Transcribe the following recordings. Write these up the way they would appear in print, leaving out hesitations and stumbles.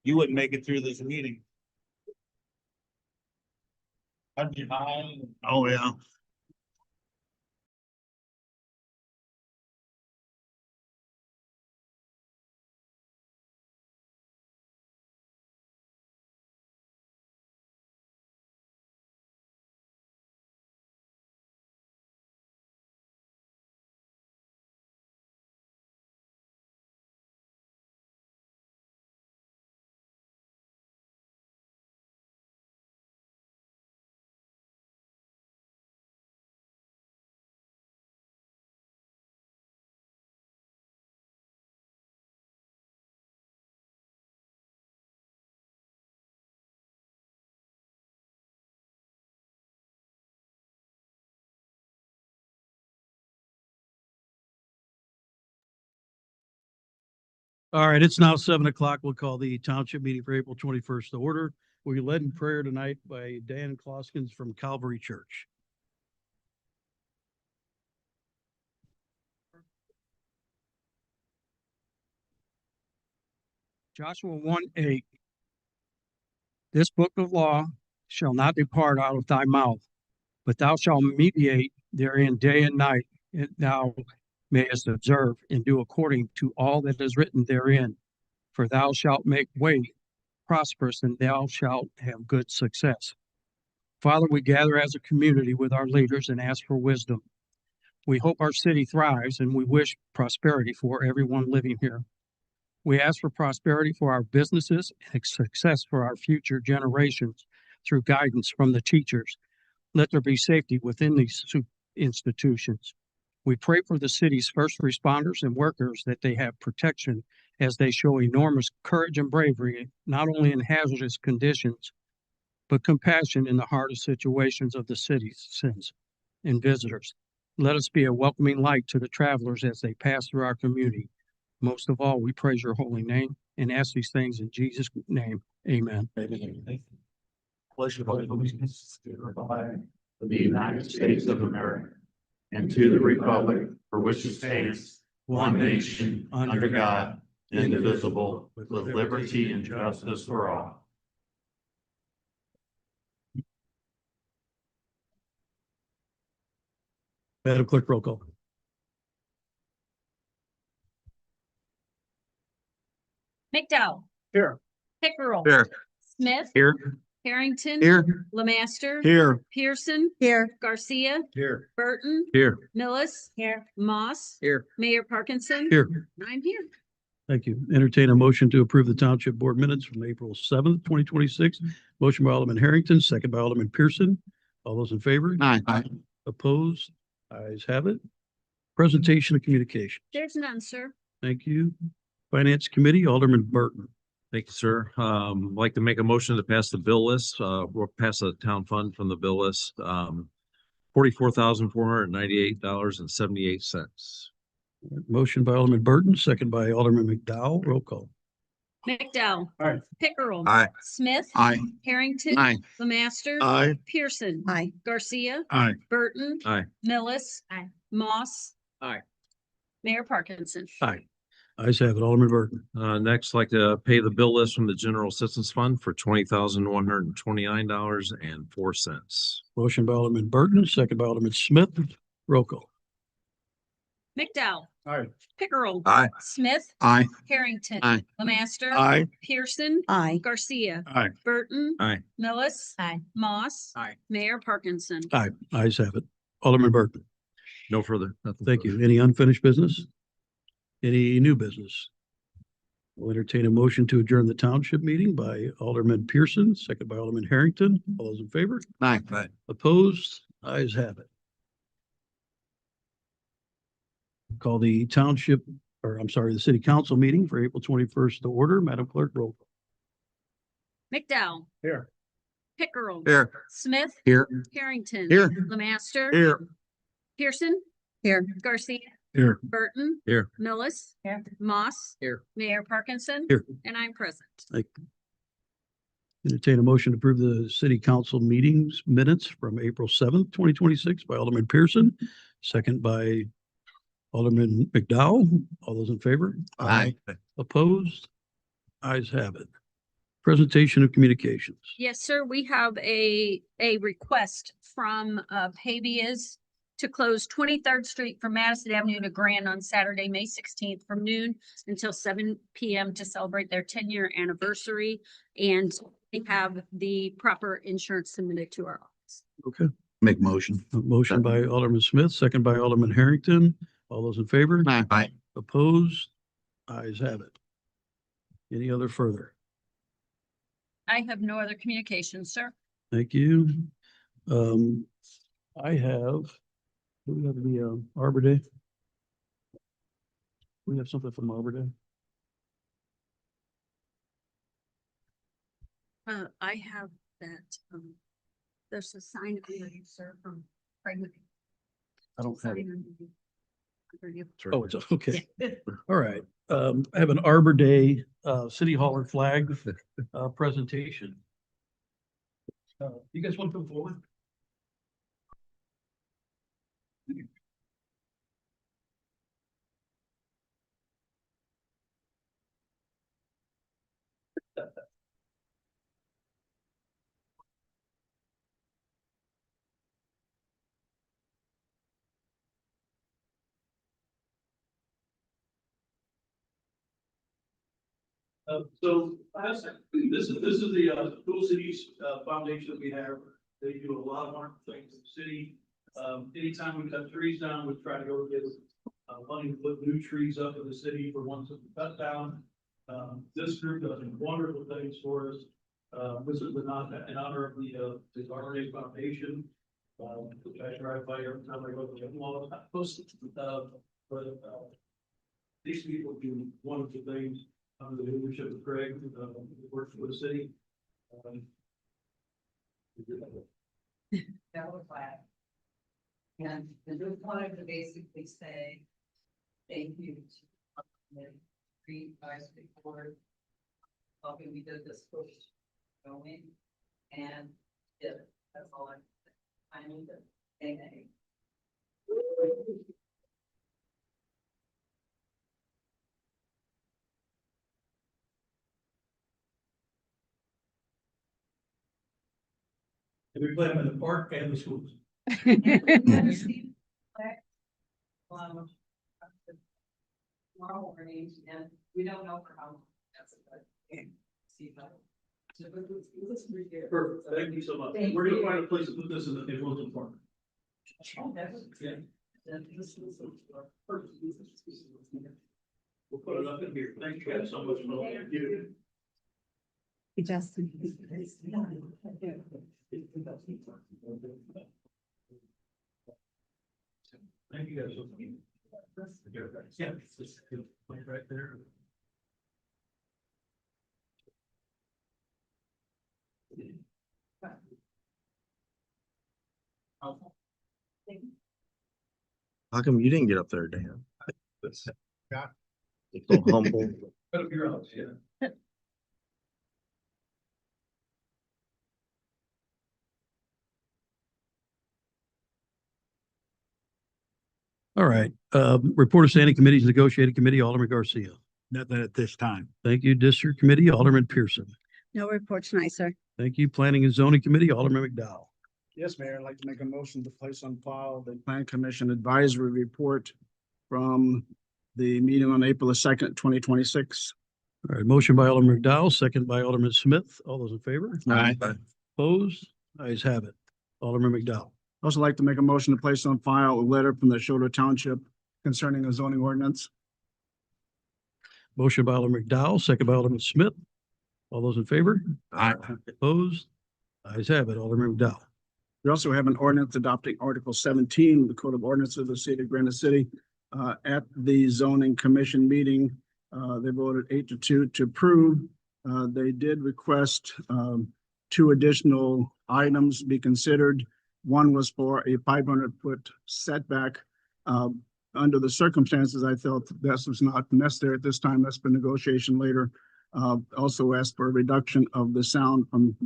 You wouldn't make it through this meeting. I'd be high. Oh, yeah. All right, it's now 7 o'clock. We'll call the township meeting for April 21st to order. We'll be led in prayer tonight by Dan Kloskins from Calvary Church. Joshua 1:8. This book of law shall not depart out of thy mouth, but thou shalt meditate therein day and night, and thou mayest observe and do according to all that is written therein. For thou shalt make way prosperous, and thou shalt have good success. Father, we gather as a community with our leaders and ask for wisdom. We hope our city thrives, and we wish prosperity for everyone living here. We ask for prosperity for our businesses and success for our future generations through guidance from the teachers. Let there be safety within these institutions. We pray for the city's first responders and workers that they have protection as they show enormous courage and bravery, not only in hazardous conditions, but compassion in the hardest situations of the citizens and visitors. Let us be a welcoming light to the travelers as they pass through our community. Most of all, we praise your holy name and ask these things in Jesus' name. Amen. Pledge of allegiance to the flag of the United States of America and to the republic for which it stands, one nation, under God, indivisible, with liberty and justice for all. Madam Clerk, roll call. McDowell. Here. Pickerel. Here. Smith. Here. Harrington. Here. Lemaster. Here. Pearson. Here. Garcia. Here. Burton. Here. Millis. Here. Moss. Here. Mayor Parkinson. Here. I'm here. Thank you. Entertain a motion to approve the Township Board minutes from April 7th, 2026. Motion by Alderman Harrington, second by Alderman Pearson. All those in favor? Aye. Opposed? Ayes have it. Presentation of communication. There's none, sir. Thank you. Finance Committee, Alderman Burton. Thank you, sir. I'd like to make a motion to pass the bill list. We'll pass a town fund from the bill list. $44,498.78. Motion by Alderman Burton, second by Alderman McDowell. Roll call. McDowell. Aye. Pickerel. Aye. Smith. Aye. Harrington. Aye. Lemaster. Aye. Pearson. Aye. Garcia. Aye. Burton. Aye. Millis. Aye. Moss. Aye. Mayor Parkinson. Aye. Ayes have it. Alderman Burton. Next, I'd like to pay the bill list from the General Assistance Fund for $20,129.04. Motion by Alderman Burton, second by Alderman Smith. Roll call. McDowell. Aye. Pickerel. Aye. Smith. Aye. Harrington. Aye. Lemaster. Aye. Pearson. Aye. Garcia. Aye. Burton. Aye. Millis. Aye. Moss. Aye. Mayor Parkinson. Aye. Ayes have it. Alderman Burton. No further. Nothing Thank further. you. Any unfinished business? Any new business? We'll entertain a motion to adjourn the township meeting by Alderman Pearson, second by Alderman Harrington. All those in favor? Aye. Opposed? Ayes have it. Call the township, or I'm sorry, the city council meeting for April 21st to order. Madam Clerk, roll call. McDowell. Here. Pickerel. Here. Smith. Here. Harrington. Here. Lemaster. Here. Pearson. Here. Garcia. Here. Burton. Here. Millis. Here. Moss. Here. Mayor Parkinson. Here. And I'm present. Entertain a motion to approve the city council meetings minutes from April 7th, 2026 by Alderman Pearson, second by Alderman McDowell. All those in favor? Aye. Opposed? Ayes have it. Presentation of communications. Yes, sir. We have a request from Pavias to close 23rd Street from Madison Avenue to Grand on Saturday, May 16th from noon until 7 p.m. to celebrate their 10-year anniversary. And they have the proper insurance submitted to our office. Okay. Make motion. A motion by Alderman Smith, second by Alderman Harrington. All those in favor? Aye. Opposed? Ayes have it. Any other further? I have no other communications, sir. Thank you. I have, do we have the Arbor Day? We have something from Arbor Day? I have that, there's a sign of you, sir, from pregnant. I don't have it. Under you. Oh, it's okay. All right. I have an Arbor Day, City Hall and flag, presentation. You guys want to come forward? This is the Cool Cities Foundation that we have. They do a lot of wonderful things in the city. Anytime we cut trees down, we try to go get money to put new trees up in the city for ones that we cut down. This group does wonderful things for us. This is in honor of the Arbor Day Foundation, which I drive by every time I go to the law. These people do wonderful things under the leadership of Craig, who works for the city. That was flat. And I just wanted to basically say thank you to the three guys before helping we did this push going. And yeah, that's all I need to say. And we play them in the park and the schools. Tomorrow morning, and we don't know for how long. That's a good. See how. Perfect. Thank you so much. Thank We're gonna you. find a place to put this in the Wilton Park. Yeah. We'll put it up in here. Thank you guys so much for all you do. Justin. Thank you guys. Yeah, it's just right there. How come you didn't get up there, Dan? So humble. Put up your house, yeah. All right, report of standing committees, negotiating committee, Alderman Garcia. Nothing at this time. Thank you, district committee, Alderman Pearson. No report tonight, sir. Thank you, planning and zoning committee, Alderman McDowell. Yes, Mayor, I'd like to make a motion to place on file the Plan Commission Advisory Report from the meeting on April the 2nd, 2026. All right, motion by Alderman McDowell, second by Alderman Smith. All those in favor? Aye. Opposed? Ayes have it. Alderman McDowell. Also like to make a motion to place on file a letter from the Shoulder Township concerning a zoning ordinance. Motion by Alderman McDowell, second by Alderman Smith. All those in favor? Aye. Opposed? Ayes have it. Alderman McDowell. We also have an ordinance adopting Article 17 of the Code of Ordinances of the City of Granite City. At the zoning commission meeting, they voted 8-2 to approve. They did request 2 additional items be considered. One was for a 500-foot setback. Under the circumstances, I felt this was not necessary at this time. That's for negotiation later. Also asked for a reduction of the sound from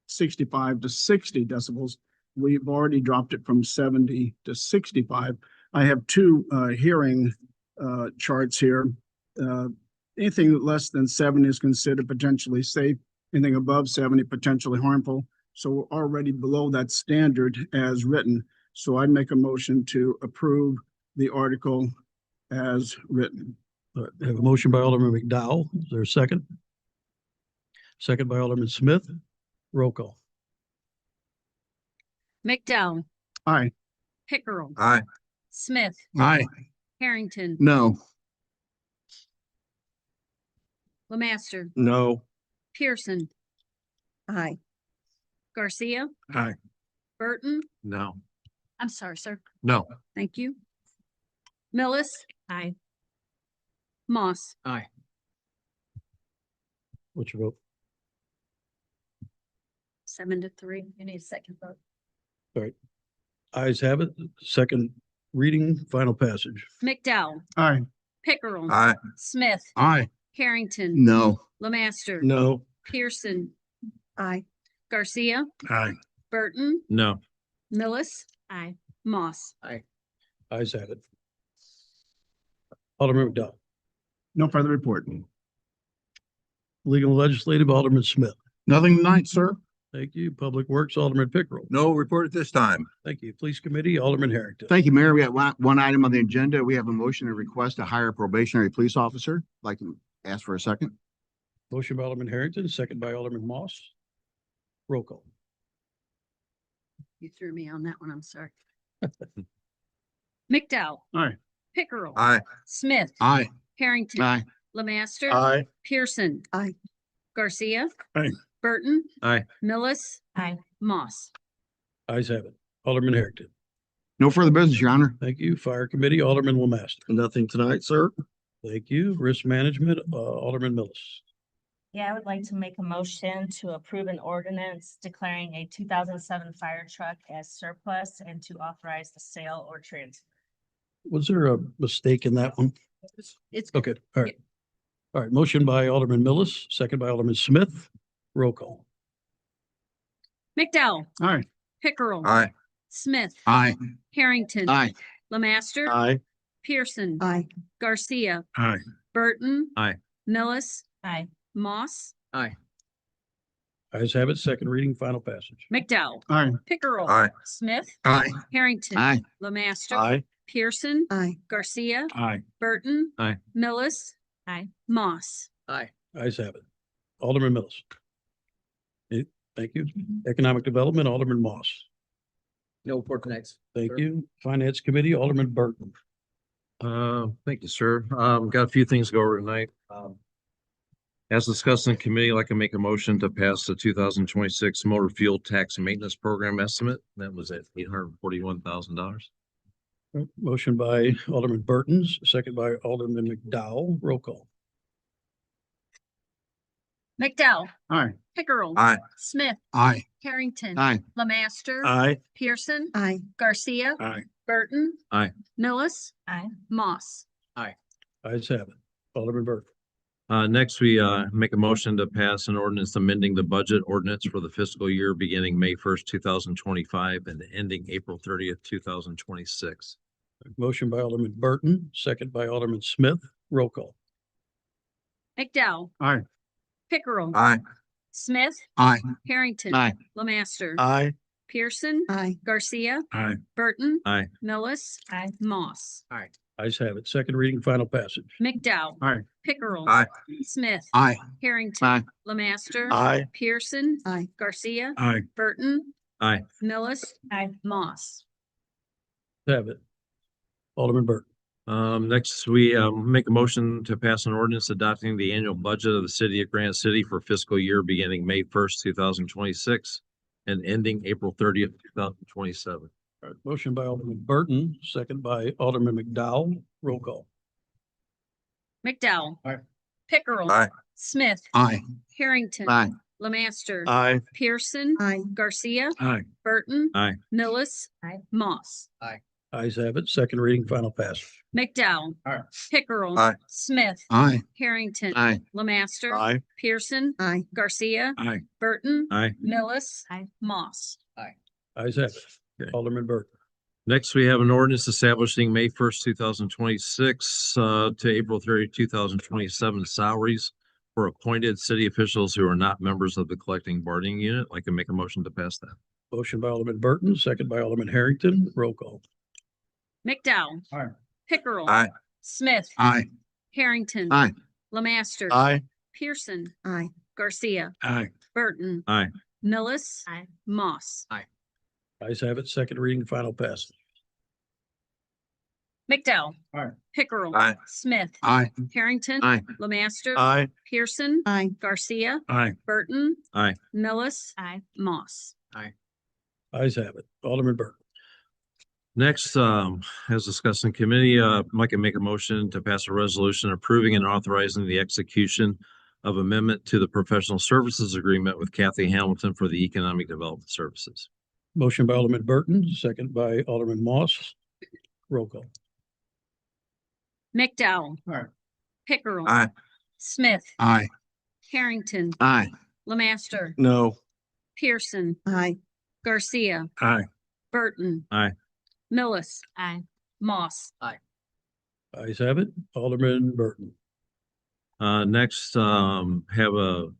65 to 60 decibels. We've already dropped it from 70 to 65. I have 2 hearing charts here. Anything less than 70 is considered potentially safe. Anything above 70 potentially harmful. So we're already below that standard as written. So I make a motion to approve the article as written. All right, I have a motion by Alderman McDowell. Is there a second? Second by Alderman Smith. Roll call. McDowell, Aye. Pickerel, Aye. Smith, Aye. Harrington, No. Lemaster, No. Pearson, Aye. Garcia, Aye. Burton. No. I'm sorry, sir. No. Thank you. Millis. Aye. Moss. Aye. What's your vote? 7-3. You need a second vote. Ayes have it. Second reading, final passage. McDowell, Aye. Pickerel, Aye. Smith, Aye. Harrington, No. Lemaster, No. Pearson, Aye. Garcia, Aye. Burton, No. Millis. Aye. Moss. Ayes have it. Alderman McDowell. No further report. Legal and Legislative, Alderman Smith. Nothing tonight, sir. Thank you. Public Works, Alderman Pickerel. No report at this time. Thank you. Police Committee, Alderman Harrington. Thank you, Mayor. We have one item on the agenda. We have a motion to request to hire a probationary police officer. I'd like to ask for a second. Motion by Alderman Harrington, second by Alderman Moss. Roll call. You threw me on that one. I'm sorry. McDowell. Aye. Pickerel. Aye. Smith. Aye. Harrington. Aye. Lemaster. Aye. Pearson. Aye. Garcia. Aye. Burton. Aye. Millis. Aye. Moss. Ayes have it. Alderman Harrington. No further business, Your Honor. Thank you. Fire Committee, Alderman Lemaster. Nothing tonight, sir. Thank you. Risk Management, Alderman Millis. Yeah, I would like to make a motion to approve an ordinance declaring a 2007 fire truck as surplus and to authorize the sale or transfer. Was there a mistake in that one? It's Okay, all right. All right, motion by Alderman Millis, second by Alderman Smith. Roll call. McDowell. Aye. Pickerel. Aye. Smith. Aye. Harrington. Aye. Lemaster. Aye. Pearson. Aye. Garcia. Aye. Burton. Aye. Millis. Aye. Moss. Ayes have it. Second reading, final passage. McDowell. Aye. Pickerel. Aye. Smith. Aye. Harrington. Aye. Lemaster. Pearson. Aye. Garcia. Aye. Burton. Aye. Millis. Aye. Moss. Ayes have it. Alderman Millis. Thank you. Economic Development, Alderman Moss. No report tonight. Thank you. Finance Committee, Alderman Burton. Thank you, sir. Got a few things to go over tonight. As discussed in committee, I'd like to make a motion to pass the 2026 motor fuel tax maintenance program estimate. That was at $841,000. Motion by Alderman Burton's, second by Alderman McDowell. Roll call. McDowell. Aye. Pickerel. Aye. Smith. Aye. Harrington. Aye. Lemaster. Aye. Pearson. Aye. Garcia. Aye. Burton. Aye. Millis. Aye. Moss. Ayes have it. Alderman Burton. Next, we make a motion to pass an ordinance amending the budget ordinance for the fiscal year beginning May 1st, 2025 and ending April 30th, 2026. Motion by Alderman Burton, second by Alderman Smith. Roll call. McDowell. Aye. Pickerel. Aye. Smith. Aye. Harrington. Aye. Lemaster. Aye. Pearson. Aye. Garcia. Aye. Burton. Aye. Millis. Aye. Moss. Ayes have it. Second reading, final passage. McDowell. Aye. Pickerel. Aye. Smith. Aye. Harrington. Aye. Lemaster. Aye. Pearson. Aye. Garcia. Aye. Burton. Aye. Millis. Aye. Moss. Have it. Alderman Burton. Next, we make a motion to pass an ordinance adopting the annual budget of the city of Granite City for fiscal year beginning May 1st, 2026 and ending April 30th, 2027. All right, motion by Alderman Burton, second by Alderman McDowell. Roll call. McDowell. Aye. Pickerel. Aye. Smith. Aye. Harrington. Aye. Lemaster. Aye. Pearson. Aye. Garcia. Aye. Burton. Aye. Millis. Aye. Moss. Ayes have it. Second reading, final passage. McDowell. Aye. Pickerel. Aye. Smith. Aye. Harrington. Aye. Lemaster. Aye. Pearson. Aye. Garcia. Aye. Burton. Aye. Millis. Aye. Moss. Ayes have it. Alderman Burton. Next, we have an ordinance establishing May 1st, 2026 to April 30, 2027 salaries for appointed city officials who are not members of the collecting bargaining unit. I can make a motion to pass that. Motion by Alderman Burton, second by Alderman Harrington. Roll call. McDowell. Aye. Pickerel. Aye. Smith. Aye. Harrington. Aye. Lemaster. Aye. Pearson. Aye. Garcia. Aye. Burton. Aye. Millis. Aye. Moss. Ayes have it. Second reading, final passage. McDowell. Aye. Pickerel. Aye. Smith. Aye. Harrington. Aye. Lemaster. Aye. Pearson. Aye. Garcia. Aye. Burton. Aye. Millis. Aye. Moss. Ayes have it. Alderman Burton. Next, as discussed in committee, Mike can make a motion to pass a resolution approving and authorizing the execution of amendment to the professional services agreement with Kathy Hamilton for the economic development services. Motion by Alderman Burton, second by Alderman Moss. Roll call. McDowell. Aye. Pickerel. Aye. Smith. Aye. Harrington. Aye. Lemaster. No. Pearson. Aye. Garcia. Aye. Burton. Aye. Millis. Aye. Moss. Ayes have it. Alderman Burton. Next, have a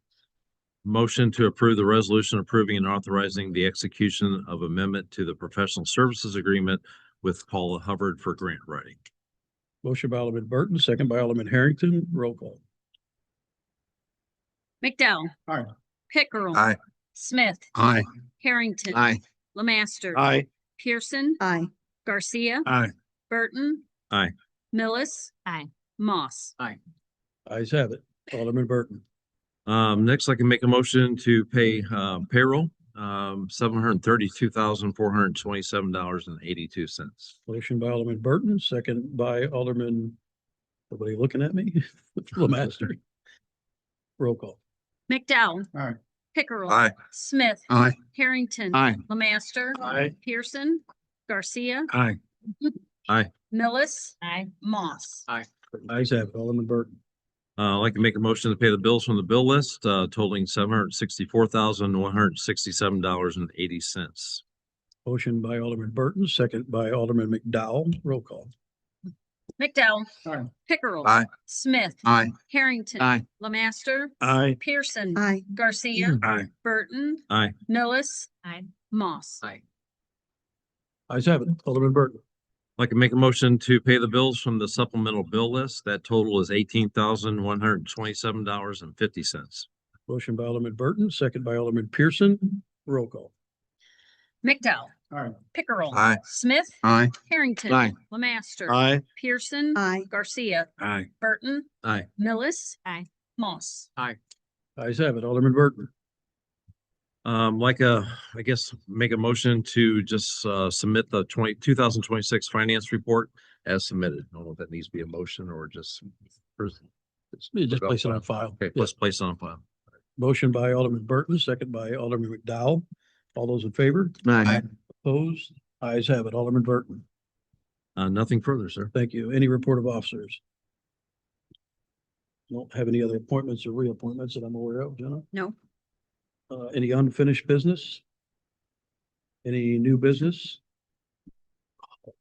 motion to approve the resolution approving and authorizing the execution of amendment to the professional services agreement with Paula Hubbard for grant writing. Motion by Alderman Burton, second by Alderman Harrington. Roll call. McDowell. Aye. Pickerel. Aye. Smith. Aye. Harrington. Aye. Lemaster. Aye. Pearson. Aye. Garcia. Aye. Burton. Aye. Millis. Aye. Moss. Ayes have it. Alderman Burton. Next, I can make a motion to pay payroll, $732,427.82. Motion by Alderman Burton, second by Alderman, nobody looking at me? Lemaster. Roll call. McDowell. Aye. Pickerel. Aye. Smith. Aye. Harrington. Aye. Lemaster. Aye. Pearson. Garcia. Aye. Aye. Millis. Aye. Moss. Ayes have it. Alderman Burton. I'd like to make a motion to pay the bills from the bill list totaling $764,167.80. Motion by Alderman Burton, second by Alderman McDowell. Roll call. McDowell. Aye. Pickerel. Aye. Smith. Aye. Harrington. Aye. Lemaster. Aye. Pearson. Aye. Garcia. Aye. Burton. Aye. Millis. Aye. Moss. Ayes have it. Alderman Burton. I'd like to make a motion to pay the bills from the supplemental bill list. That total is $18,127.50. Motion by Alderman Burton, second by Alderman Pearson. Roll call. McDowell. Aye. Pickerel. Aye. Smith. Aye. Harrington. Aye. Lemaster. Aye. Pearson. Aye. Garcia. Aye. Burton. Aye. Millis. Aye. Moss. Ayes have it. Alderman Burton. I guess, make a motion to just submit the 2026 finance report as submitted. I don't know if that needs to be a motion or just. Just place it on file. Okay, let's place it on file. Motion by Alderman Burton, second by Alderman McDowell. All those in favor? Aye. Opposed? Ayes have it. Alderman Burton. Nothing further, sir. Thank you. Any report of officers? Don't have any other appointments or reappointments that I'm aware of, Jenna? No. Any unfinished business? Any new business?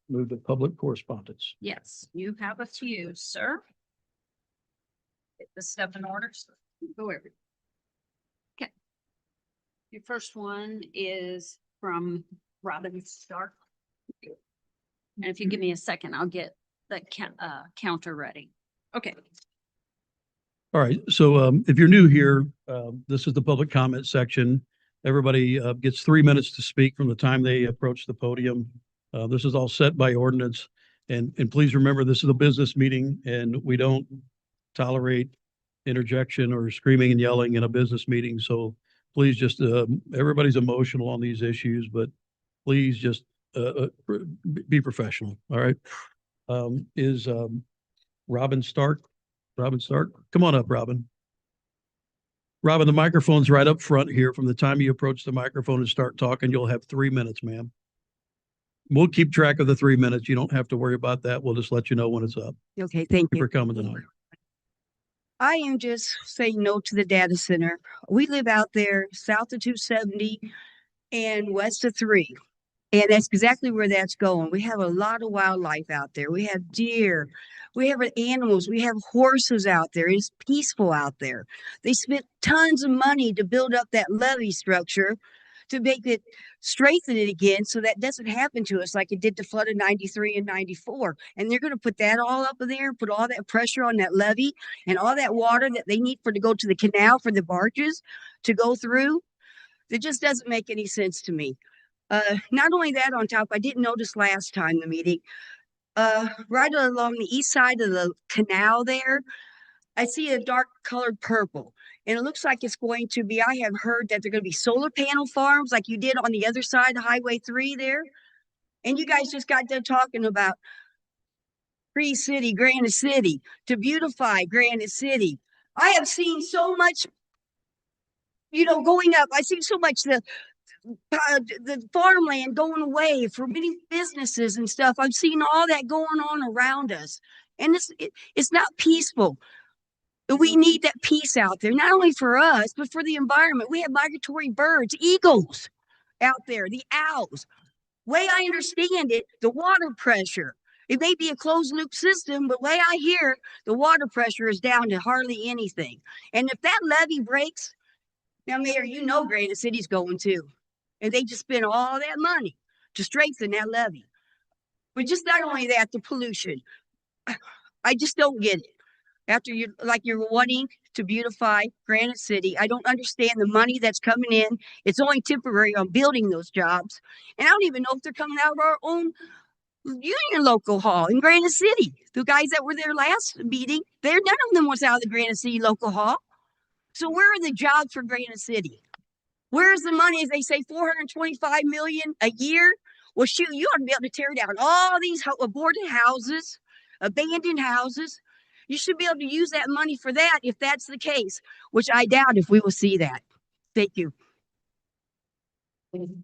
Move to public correspondence. Yes, you have a few, sir. Get this stuff in order. So go every. Okay. Your first one is from Robin Stark. And if you give me a second, I'll get the counter ready. Okay. All right, so if you're new here, this is the public comment section. Everybody gets 3 minutes to speak from the time they approach the podium. This is all set by ordinance. And please remember, this is a business meeting and we don't tolerate interjection or screaming and yelling in a business meeting. So please just, everybody's emotional on these issues, but please just be professional, all right? Is Robin Stark? Robin Stark, come on up, Robin. Robin, the microphone's right up front here. From the time you approach the microphone and start talking, you'll have 3 minutes, ma'am. We'll keep track of the 3 minutes. You don't have to worry about that. We'll just let you know when it's up. Okay, thank Thank you you. for coming tonight. I am just saying no to the data center. We live out there south of 270 and west of 3. And that's exactly where that's going. We have a lot of wildlife out there. We have deer, we have animals, we have horses out there. It's peaceful out there. They spent tons of money to build up that levee structure to make it strengthen it again so that doesn't happen to us like it did the flood of 93 and 94. And they're going to put that all up in there, put all that pressure on that levee and all that water that they need for to go to the canal for the barges to go through. It just doesn't make any sense to me. Not only that, on top, I didn't notice last time the meeting, right along the east side of the canal there, I see a dark colored purple. And it looks like it's going to be, I have heard that they're going to be solar panel farms like you did on the other side of Highway 3 there. And you guys just got done talking about Free City, Granite City, to beautify Granite City. I have seen so much, going up. I see so much the farmland going away for many businesses and stuff. I've seen all that going on around us, and it's not peaceful. We need that peace out there, not only for us but for the environment. We have migratory birds, eagles out there, the owls. Way I understand it, the water pressure. It may be a closed loop system, but way I hear, the water pressure is down to hardly anything. And if that levee breaks, now, Mayor, Granite City's going too. And they just spent all that money to strengthen that levee. But just not only that, the pollution. I just don't get it. After you're wanting to beautify Granite City, I don't understand the money that's coming in. It's only temporary on building those jobs. And I don't even know if they're coming out of our own union local hall in Granite City. The guys that were there last meeting, none of them was out of the Granite City local hall. So where are the jobs for Granite City? Where's the money? As they say, 425 million a year. Well, shoot, you ought to be able to tear down all these aborted houses, abandoned houses. You should be able to use that money for that if that's the case, which I doubt if we will see that. Thank you. In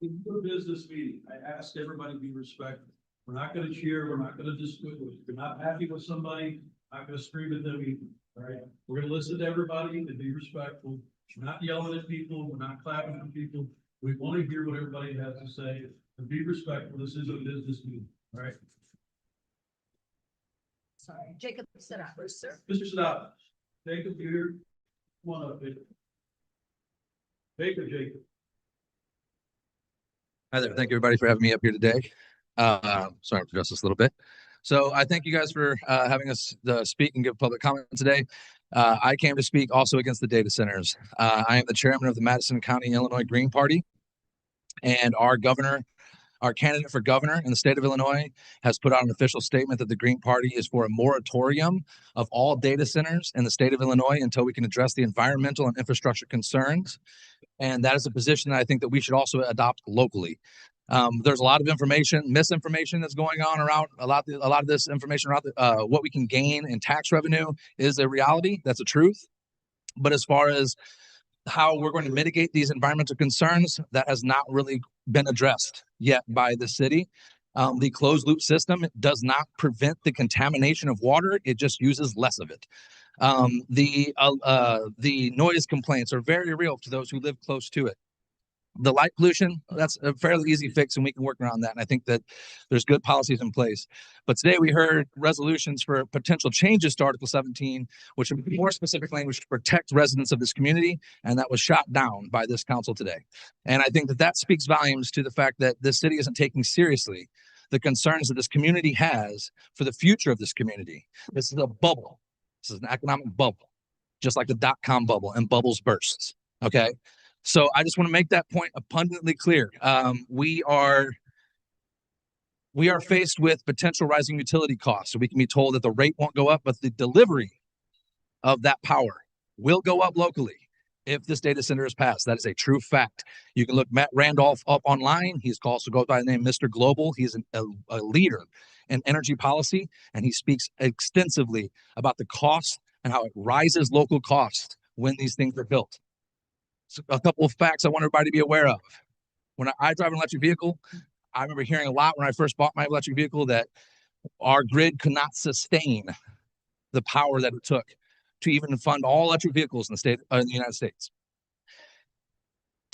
your business meeting, I asked everybody to be respectful. We're not gonna cheer, we're not gonna dispute. If you're not happy with somebody, not gonna scream at them either, all right? We're gonna listen to everybody and be respectful. We're not yelling at people, we're not clapping at people. We want to hear what everybody has to say and be respectful. This is a business meeting, all right? Sorry, Jacob, sit down first, sir. Mr. Sadowski, Jacob, you here? Come on up, Jacob. Jacob. Hi there. Thank you, everybody, for having me up here today. Sorry to address this a little bit. So I thank you guys for having us speak and give public comment today. I came to speak also against the data centers. I am the chairman of the Madison County, Illinois Green Party, and our candidate for governor in the state of Illinois has put out an official statement that the Green Party is for a moratorium of all data centers in the state of Illinois until we can address the environmental and infrastructure concerns. And that is a position that I think that we should also adopt locally. There's a lot of misinformation that's going on around a lot of this information around what we can gain in tax revenue is a reality. That's a truth. But as far as how we're going to mitigate these environmental concerns, that has not really been addressed yet by the city. The closed loop system does not prevent the contamination of water. It just uses less of it. The noise complaints are very real to those who live close to it. The light pollution, that's a fairly easy fix and we can work around that. And I think that there's good policies in place. But today we heard resolutions for potential changes to Article 17, which would be more specific language to protect residents of this community. And that was shot down by this council today. And I think that that speaks volumes to the fact that this city isn't taking seriously the concerns that this community has for the future of this community. This is a bubble. This is an economic bubble, just like the dot-com bubble, and bubbles bursts. Okay. So I just want to make that point abundantly clear. We are faced with potential rising utility costs. So we can be told that the rate won't go up, but the delivery of that power will go up locally if this data center is passed. That is a true fact. You can look Matt Randolph up online. He's also goes by the name Mr. Global. He's a leader in energy policy, and he speaks extensively about the cost and how it rises local costs when these things are built. So a couple of facts I want everybody to be aware of. When I drive an electric vehicle, I remember hearing a lot when I first bought my electric vehicle that our grid could not sustain the power that it took to even fund all electric vehicles in the United States.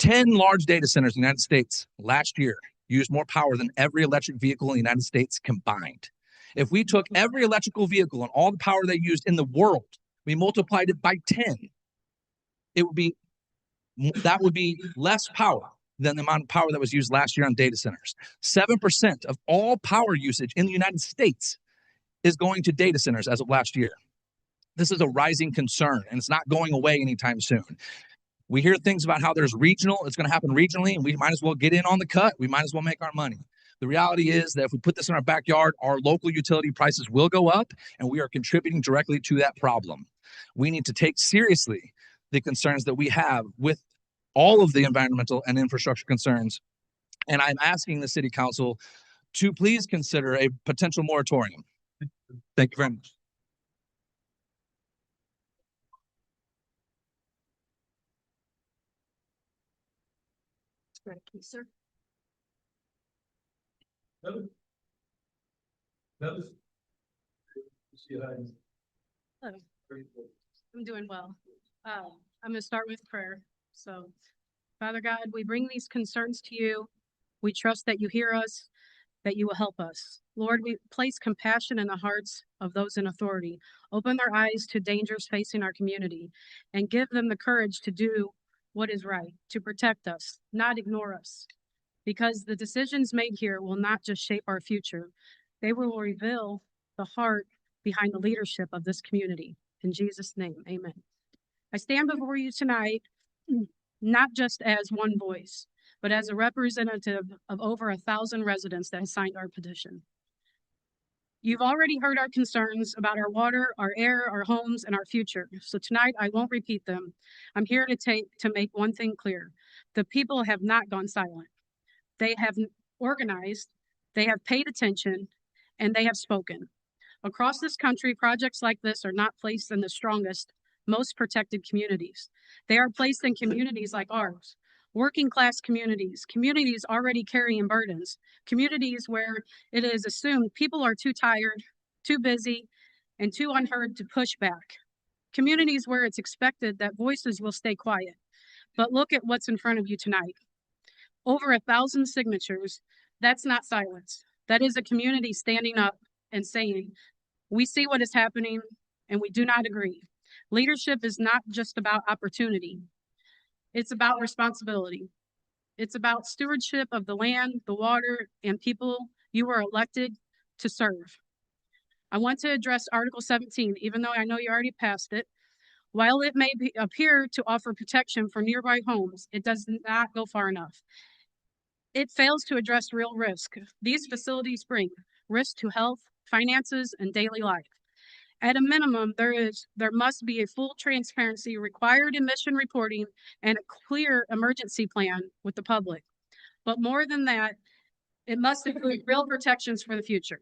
10 large data centers in the United States last year used more power than every electric vehicle in the United States combined. If we took every electrical vehicle and all the power they used in the world, we multiplied it by 10, that would be less power than the amount of power that was used last year on data centers. 7% of all power usage in the United States is going to data centers as of last year. This is a rising concern, and it's not going away anytime soon. We hear things about how there's regional, it's going to happen regionally, and we might as well get in on the cut. We might as well make our money. The reality is that if we put this in our backyard, our local utility prices will go up, and we are contributing directly to that problem. We need to take seriously the concerns that we have with all of the environmental and infrastructure concerns. And I'm asking the city council to please consider a potential moratorium. Thank you very much. Sir. No. Hello. I'm doing well. I'm going to start with prayer. So, Father God, we bring these concerns to you. We trust that you hear us, that you will help us. Lord, we place compassion in the hearts of those in authority. Open their eyes to dangers facing our community and give them the courage to do what is right, to protect us, not ignore us. Because the decisions made here will not just shape our future, they will reveal the heart behind the leadership of this community. In Jesus' name, amen. I stand before you tonight, not just as one voice, but as a representative of over 1,000 residents that have signed our petition. You've already heard our concerns about our water, our air, our homes, and our future. So tonight, I won't repeat them. I'm here to make one thing clear. The people have not gone silent. They have organized, they have paid attention, and they have spoken. Across this country, projects like this are not placed in the strongest, most protected communities. They are placed in communities like ours, working class communities, communities already carrying burdens, communities where it is assumed people are too tired, too busy, and too unheard to push back. Communities where it's expected that voices will stay quiet. But look at what's in front of you tonight. Over 1,000 signatures, that's not silence. That is a community standing up and saying, we see what is happening and we do not agree. Leadership is not just about opportunity. It's about responsibility. It's about stewardship of the land, the water, and people you were elected to serve. I want to address Article 17, even though I know you already passed it. While it may appear to offer protection for nearby homes, it does not go far enough. It fails to address real risk. These facilities bring risk to health, finances, and daily life. At a minimum, there must be a full transparency, required emission reporting, and a clear emergency plan with the public. But more than that, it must include real protections for the future,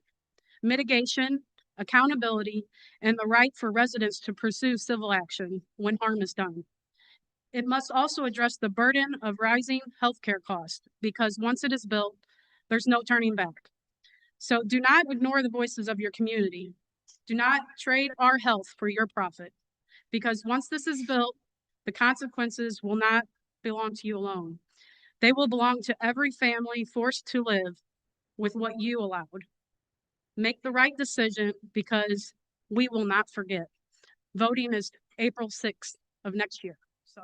mitigation, accountability, and the right for residents to pursue civil action when harm is done. It must also address the burden of rising healthcare costs, because once it is built, there's no turning back. So do not ignore the voices of your community. Do not trade our health for your profit, because once this is built, the consequences will not belong to you alone. They will belong to every family forced to live with what you allowed. Make the right decision, because we will not forget. Voting is April 6th of next year. So.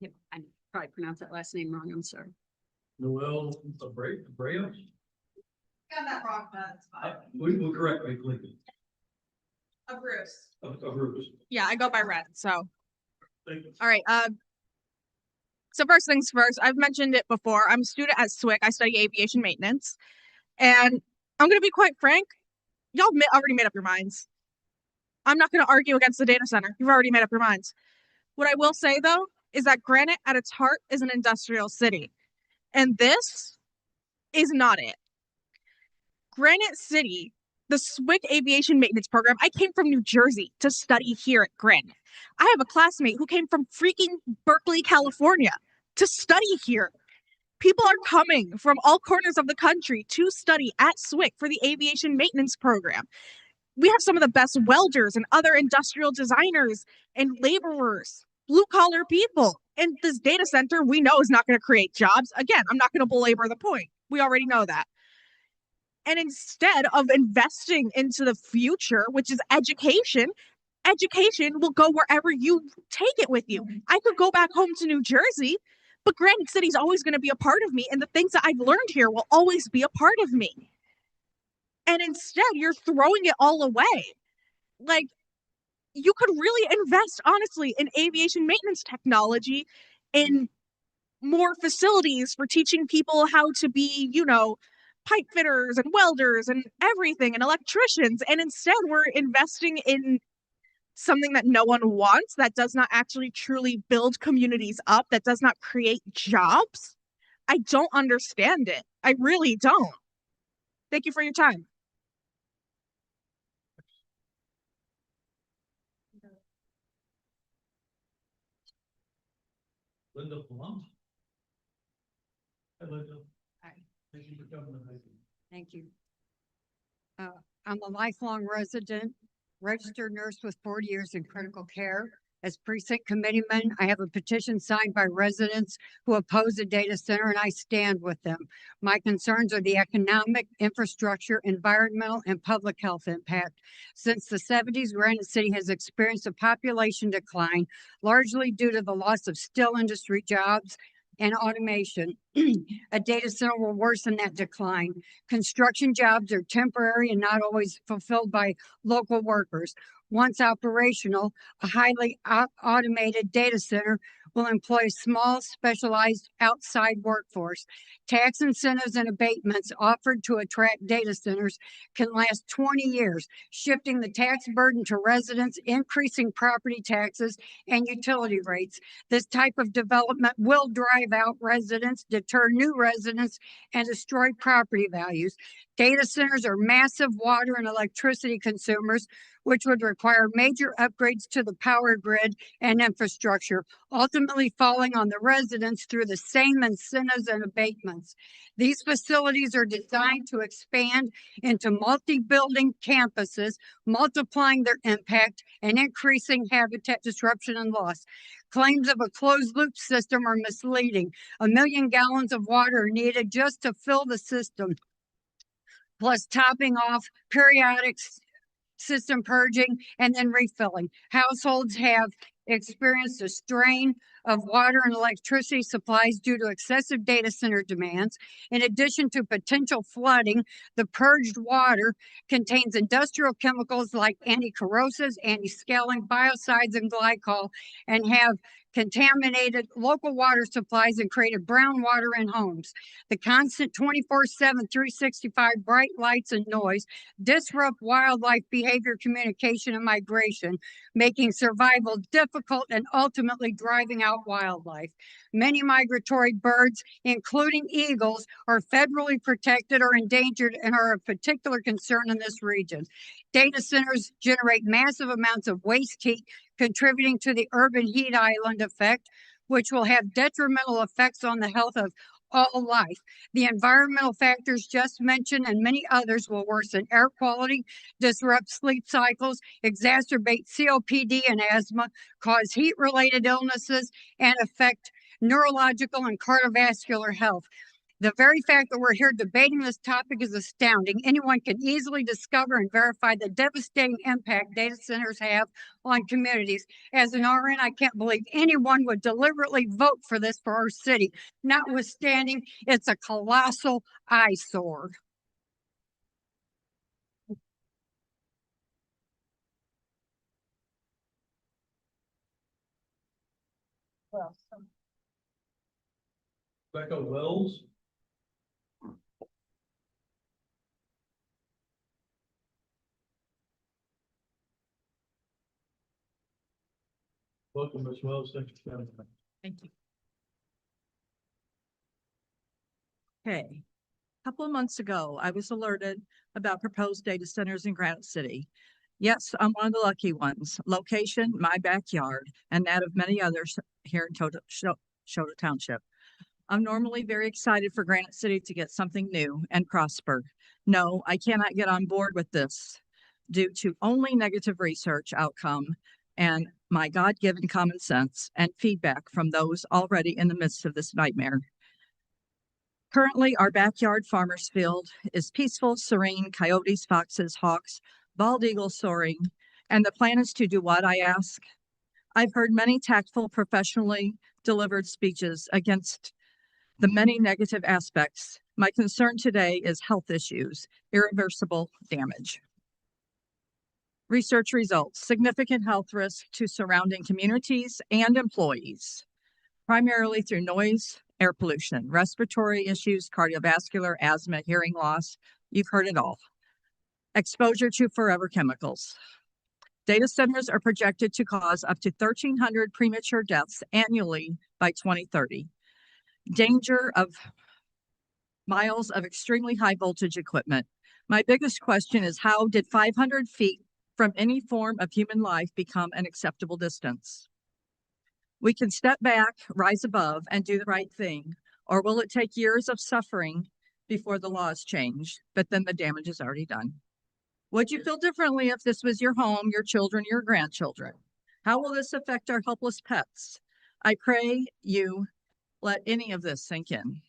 Yep, I probably pronounced that last name wrong. I'm sorry. Noel Abreu. Got that wrong, but it's fine. We will correct me, please. A Bruce. Of Bruce. Yeah, I go by Red. So, Thank you. all right. So first things first, I've mentioned it before. I'm a student at SWIC. I study aviation maintenance. And I'm going to be quite frank. Y'all already made up your minds. I'm not going to argue against the data center. You've already made up your minds. What I will say, though, is that Granite at its heart is an industrial city. And this is not it. Granite City, the SWIC aviation maintenance program, I came from New Jersey to study here at Granite. I have a classmate who came from freaking Berkeley, California to study here. People are coming from all corners of the country to study at SWIC for the aviation maintenance program. We have some of the best welders and other industrial designers and laborers, blue collar people. And this data center we know is not going to create jobs. Again, I'm not going to belabor the point. We already know that. And instead of investing into the future, which is education, education will go wherever you take it with you. I could go back home to New Jersey, but Granite City is always going to be a part of me. And the things that I've learned here will always be a part of me. And instead, you're throwing it all away. Like, you could really invest, honestly, in aviation maintenance technology, in more facilities for teaching people how to be, you know, pipe fitters and welders and everything and electricians. And instead, we're investing in something that no one wants, that does not actually truly build communities up, that does not create jobs. I don't understand it. I really don't. Thank you for your time. Linda Blunt. Hi, Linda. Hi. Thank you for coming tonight. Thank you. I'm a lifelong resident, registered nurse with 40 years in critical care. As precinct committeeman, I have a petition signed by residents who oppose a data center, and I stand with them. My concerns are the economic, infrastructure, environmental, and public health impact. Since the 70s, Granite City has experienced a population decline, largely due to the loss of steel industry jobs and automation. A data center will worsen that decline. Construction jobs are temporary and not always fulfilled by local workers. Once operational, a highly automated data center will employ a small, specialized outside workforce. Tax incentives and abatements offered to attract data centers can last 20 years, shifting the tax burden to residents, increasing property taxes and utility rates. This type of development will drive out residents, deter new residents, and destroy property values. Data centers are massive water and electricity consumers, which would require major upgrades to the power grid and infrastructure, ultimately falling on the residents through the same incentives and abatements. These facilities are designed to expand into multi-building campuses, multiplying their impact and increasing habitat disruption and loss. Claims of a closed loop system are misleading. 1 million gallons of water are needed just to fill the system, plus topping off periodic system purging and then refilling. Households have experienced a strain of water and electricity supplies due to excessive data center demands. In addition to potential flooding, the purged water contains industrial chemicals like anti-corrosives, anti-scaling, biocides, and glycol, and have contaminated local water supplies and created brown water in homes. The constant 24/7, 365 bright lights and noise disrupt wildlife behavior, communication, and migration, making survival difficult and ultimately driving out wildlife. Many migratory birds, including eagles, are federally protected or endangered and are of particular concern in this region. Data centers generate massive amounts of waste heat, contributing to the urban heat island effect, which will have detrimental effects on the health of all life. The environmental factors just mentioned and many others will worsen air quality, disrupt sleep cycles, exacerbate COPD and asthma, cause heat-related illnesses, and affect neurological and cardiovascular health. The very fact that we're here debating this topic is astounding. Anyone can easily discover and verify the devastating impact data centers have on communities. As an RN, I can't believe anyone would deliberately vote for this for our city, notwithstanding it's a colossal eyesore. Becca Wells. Welcome, Ms. Wells. Thank you for coming. Thank you. Okay, a couple of months ago, I was alerted about proposed data centers in Granite City. Yes, I'm one of the lucky ones. Location, my backyard, and that of many others here in Township. Township. I'm normally very excited for Granite City to get something new and prosper. No, I cannot get on board with this. due to only negative research outcome and my God-given common sense and feedback from those already in the midst of this nightmare. Currently, our backyard farmer's field is peaceful, serene, coyotes, foxes, hawks, bald eagles soaring, and the plan is to do what, I ask? I've heard many tactful, professionally delivered speeches against the many negative aspects. My concern today is health issues, irreversible damage. Research results, significant health risk to surrounding communities and employees, primarily through noise, air pollution, respiratory issues, cardiovascular, asthma, hearing loss. You've heard it all. Exposure to forever chemicals. Data centers are projected to cause up to 1,300 premature deaths annually by 2030. Danger of miles of extremely high voltage equipment. My biggest question is, how did 500 feet from any form of human life become an acceptable distance? We can step back, rise above, and do the right thing, or will it take years of suffering before the laws change, but then the damage is already done? Would you feel differently if this was your home, your children, your grandchildren? How will this affect our helpless pets? I pray you let any of this sink in.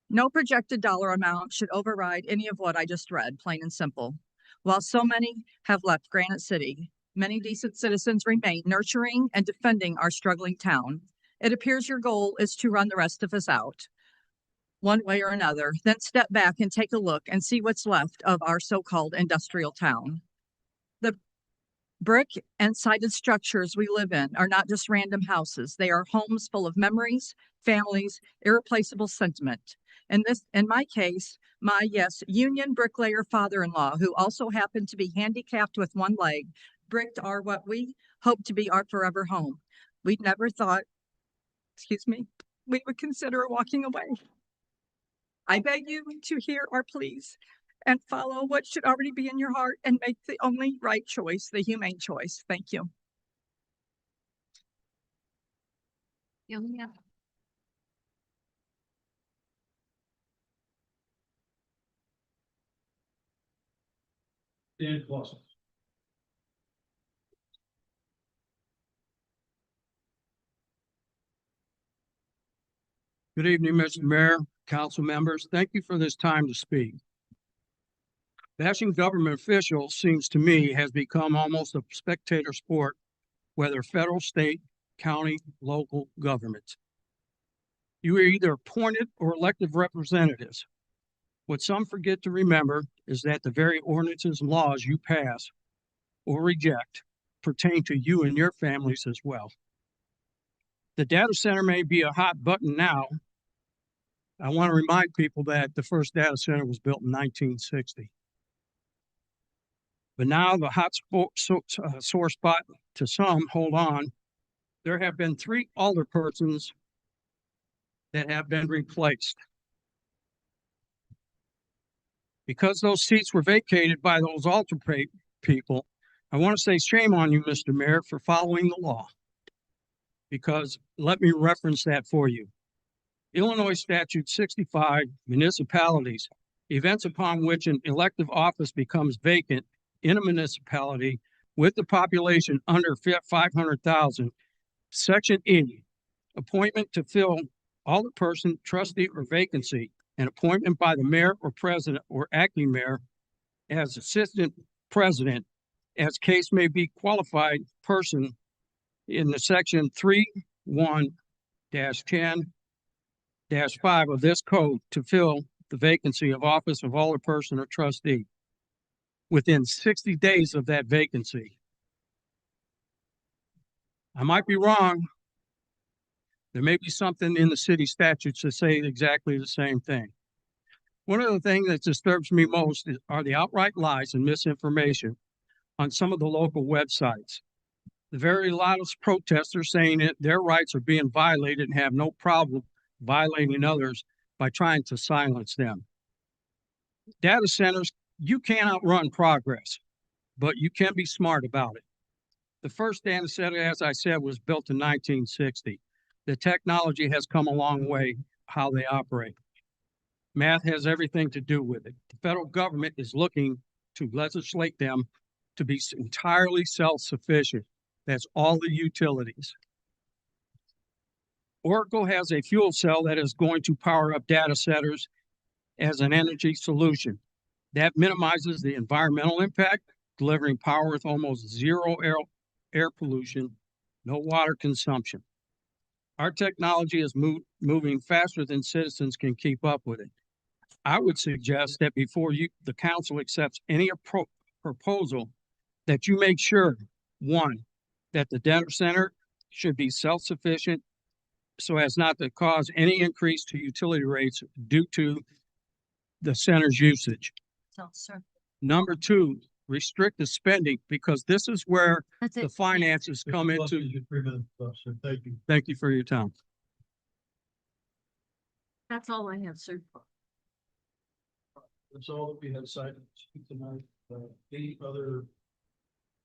No projected dollar amount should override any of what I just read, plain and simple. While so many have left Granite City, many decent citizens remain nurturing and defending our struggling town. It appears your goal is to run the rest of us out, one way or another, then step back and take a look and see what's left of our so-called industrial town. The brick and sided structures we live in are not just random houses. They are homes full of memories, families, irreplaceable sentiment. In my case, my, yes, union bricklayer father-in-law, who also happened to be handicapped with one leg, bricked our what we hope to be our forever home. We'd never thought, we would consider walking away. I beg you to hear our pleas and follow what should already be in your heart and make the only right choice, the humane choice. Thank you. Yeah. Dan Clausen. Good evening, Mr. Mayor, council members. Thank you for this time to speak. Bashing government officials seems to me has become almost a spectator sport, whether federal, state, county, local government. You are either appointed or elected representatives. What some forget to remember is that the very ordinances and laws you pass or reject pertain to you and your families as well. The data center may be a hot button now. I want to remind people that the first data center was built in 1960. But now the hot sore spot to some, hold on, there have been 3 alderpersons that have been replaced. Because those seats were vacated by those altar people, I want to say shame on you, Mr. Mayor, for following the law. Because let me reference that for you. Illinois Statute 65, municipalities, events upon which an elective office becomes vacant in a municipality with the population under 500,000, Section E, appointment to fill alderperson, trustee, or vacancy, an appointment by the mayor or president or acting mayor as assistant president, as case may be, qualified person in the section 3:1-10-5 of this code to fill the vacancy of office of alderperson or trustee within 60 days of that vacancy. I might be wrong. There may be something in the city statutes that say exactly the same thing. One of the things that disturbs me most are the outright lies and misinformation on some of the local websites. The very loudest protesters saying that their rights are being violated and have no problem violating others by trying to silence them. Data centers, you can't outrun progress, but you can be smart about it. The first data center, as I said, was built in 1960. The technology has come a long way, how they operate. Math has everything to do with it. The federal government is looking to legislate them to be entirely self-sufficient. That's all the utilities. Oracle has a fuel cell that is going to power up data centers as an energy solution. That minimizes the environmental impact, delivering power with almost zero air pollution, no water consumption. Our technology is moving faster than citizens can keep up with it. I would suggest that before the council accepts any proposal, that you make sure, one, that the data center should be self-sufficient so as not to cause any increase to utility rates due to the center's usage. So, sir, Number two, restrict the spending because this is where that's the it. finances come into. 3 minutes, sir. Thank you. Thank you for your time. That's all I have, sir. That's all that we have decided to speak tonight. Any other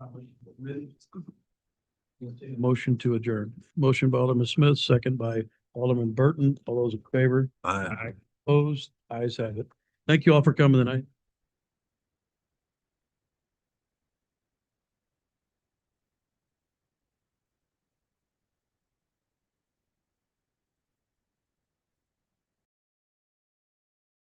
comments? Motion to adjourn. Motion by Alderman Smith, second by Alderman Burton. All those in favor? Aye. Opposed? Ayes have it. Thank you all for coming tonight.